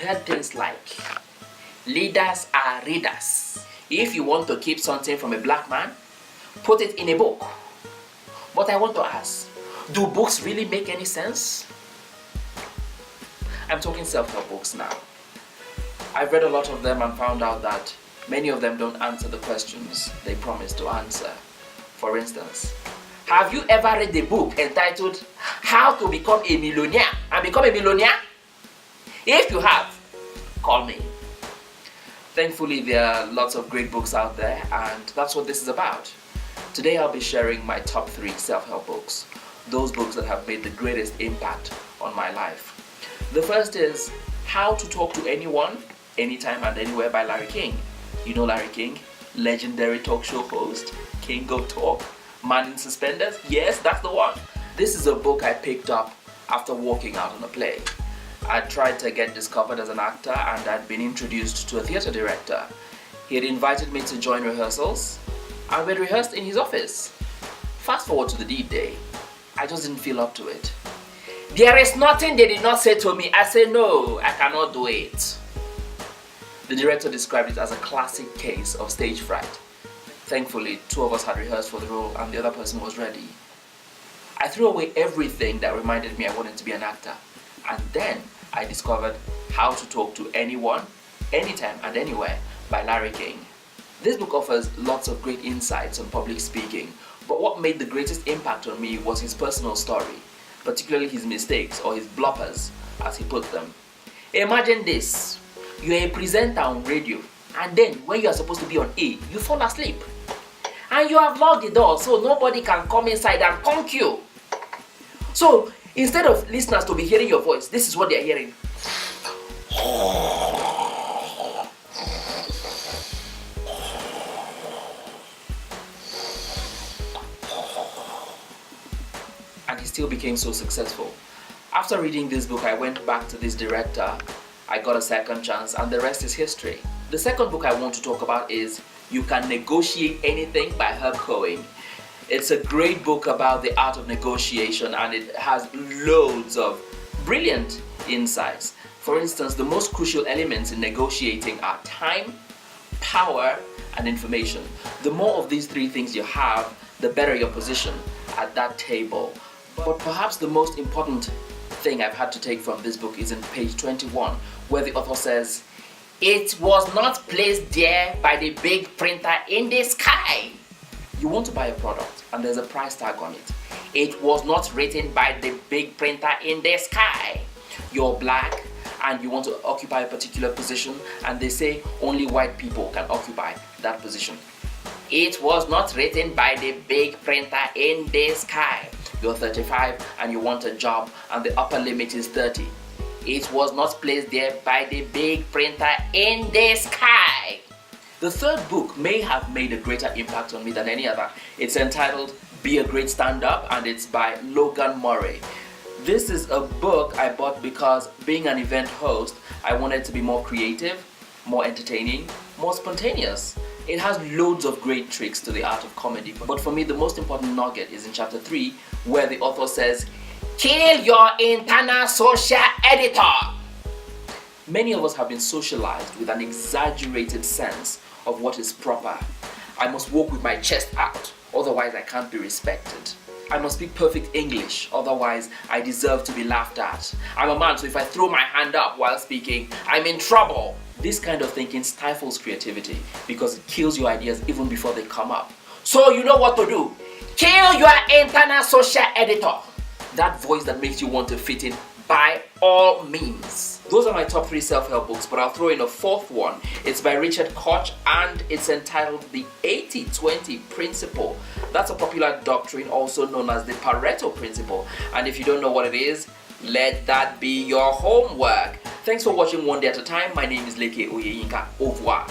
heard things like, leaders are readers. If you want to keep something from a black man, put it in a book. But I want to ask, do books really make any sense? I'm talking self-help books now. I've read a lot of them and found out that many of them don't answer the questions they promise to answer. For instance, have you ever read a book entitled How to Become a Millionaire and Become a Millionaire? If you have, call me. Thankfully, there are lots of great books out there, and that's what this is about. Today I'll be sharing my top 3 self-help books, those books that have made the greatest impact on my life. The first is How to Talk to Anyone, Anytime and Anywhere by Larry King. You know Larry King, legendary talk show host, king of talk, man in suspenders. Yes, that's the one. This is a book I picked up after walking out on a play. I tried to get discovered as an actor, and I'd been introduced to a theatre director. He had invited me to join rehearsals, and we'd rehearsed in his office. Fast forward to the deed day, I just didn't feel up to it. There is nothing they did not say to me. I said, no, I cannot do it. The director described it as a classic case of stage fright. Thankfully, 2 of us had rehearsed for the role and the other person was ready. I threw away everything that reminded me I wanted to be an actor. And then I discovered How to Talk to Anyone, Anytime and Anywhere by Larry King. This book offers lots of great insights on public speaking, but what made the greatest impact on me was his personal story, particularly his mistakes or his bloppers, as he put them. Imagine this, you're a presenter on radio, and then when you are supposed to be on A, you fall asleep. And you have locked the door so nobody can come inside and conk you. So instead of listeners to be hearing your voice, this is what they are hearing. And he still became so successful. After reading this book, I went back to this director, I got a second chance, and the rest is history. The second book I want to talk about is You Can Negotiate Anything by Herb Cohen. It's a great book about the art of negotiation, and it has loads of brilliant insights. For instance, the most crucial elements in negotiating are time, power, and information. The more of these 3 things you have, the better your position at that table. But perhaps the most important thing I've had to take from this book is in page 21, where the author says, it was not placed there by the big printer in the sky. You want to buy a product and there's a price tag on it. It was not written by the big printer in the sky. You're black and you want to occupy a particular position, and they say only white people can occupy that position. It was not written by the big printer in the sky. You're 35 and you want a job and the upper limit is 30. It was not placed there by the big printer in the sky. The third book may have made a greater impact on me than any other. It's entitled Be a Great Stand-Up, and it's by Logan Murray. This is a book I bought because, being an event host, I wanted to be more creative, more entertaining, more spontaneous. It has loads of great tricks to the art of comedy, but for me the most important nugget is in chapter 3, where the author says, kill your internal social editor. Many of us have been socialized with an exaggerated sense of what is proper. I must walk with my chest out, otherwise I can't be respected. I must speak perfect English, otherwise I deserve to be laughed at. I'm a man, so if I throw my hand up while speaking, I'm in trouble. This kind of thinking stifles creativity because it kills your ideas even before they come up. So you know what to do. Kill your internal social editor. That voice that makes you want to fit in, by all means. Those are my top 3 self-help books, but I'll throw in a 4th one. It's by Richard Koch and it's entitled The 80-20 Principle. That's a popular doctrine also known as the Pareto Principle. And if you don't know what it is, let that be your homework. Thanks for watching One Day at a Time. My name is Leke Oyeyinka. Au revoir.